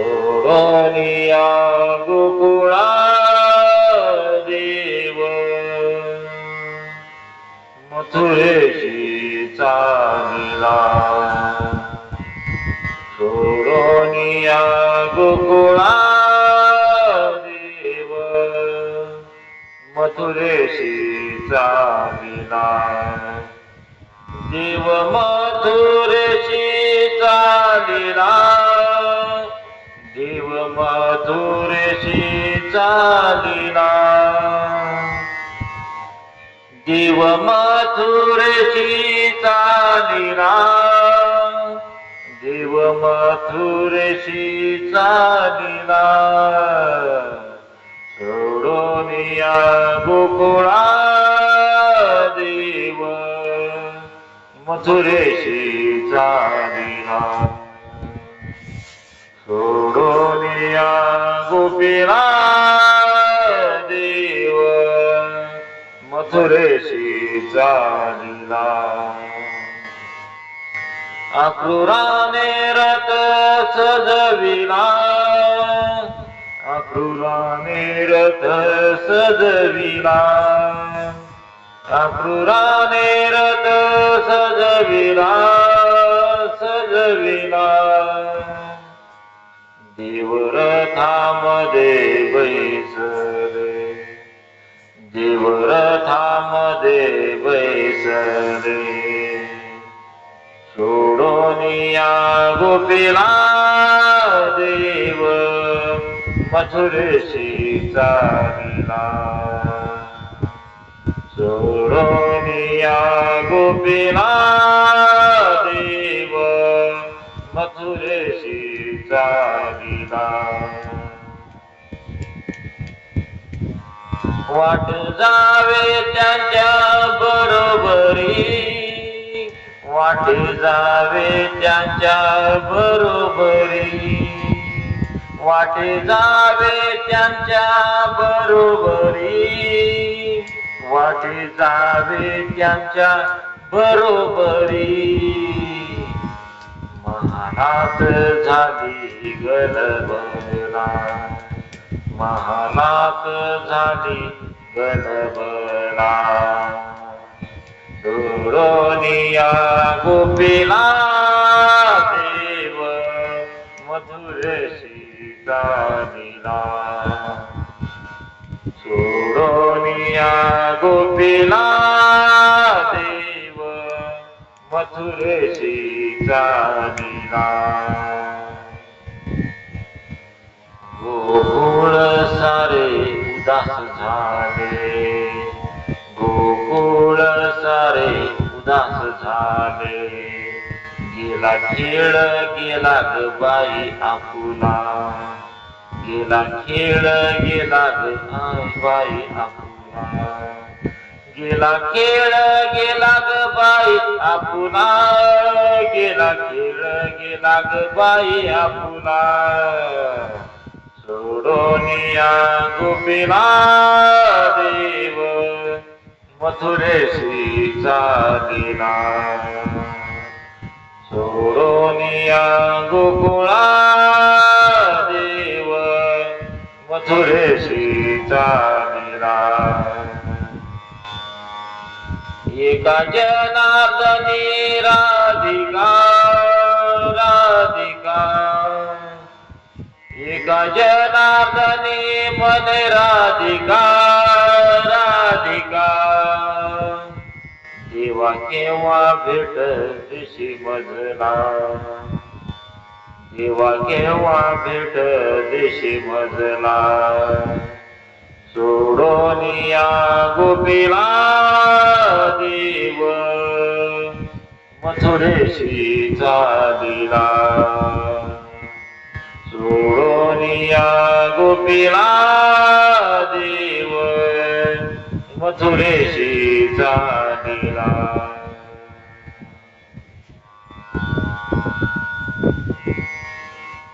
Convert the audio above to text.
सोडोनिया गोकुळा देव मथुरेशी चालिला सोडोनिया गोकुळा देव मथुरेशी चालिला देव मथुरेशी चालिला देव मथुरेशी चालिला देव मथुरेशी चालिला देव मथुरेशी चालिला सोडोनिया गोकुळा देव मथुरेशी चालिला सोडोनिया गोपीला देव मथुरेशी चालिला अक्रूराने रथ सजविला अक्रूराने रथ सजविला अक्रूराने रथ सजविला सजविला देव रथामध्ये बैसले देव रथामध्ये बैसले सोडोनिया गोपीला देव मथुरेशी चालिला सोडोनिया गोपीला देव मथुरेशी चालिला वाट जावे त्यांच्या बरोबरी वाट जावे त्यांच्या बरोबरी वाट जावे त्यांच्या बरोबरी वाट जावे त्यांच्या बरोबरी महानात झाली गलबला महानात झाली गलबला सोडोनिया गोपीला देव मथुरेशी चालिला सोडोनिया गोपीला देव मथुरेशी चालिला गोकुळ सारे उदास झाले गोकुळ सारे उदास झाले गेला खेळ गेला ग बाई आपुला गेला खेळ गेला ग बाई आपुला गेला खेळ गेला ग बाई आपुला गेला खेळ गेला ग बाई आपुला सोडोनिया गोपीला देव मथुरेशी चालिला सोडोनिया गोकुळा देव मथुरेशी चालिला एका जनार्दनी राधिका राधिका एका जनार्दनी मने राधिका राधिका देवा केव्हा भेटशील मजला देवा केव्हा भेटशील मजला सोडोनिया गोपीला देव मथुरेशी चालिला सोडोनिया गोपीला देव मथुरेशी चालिला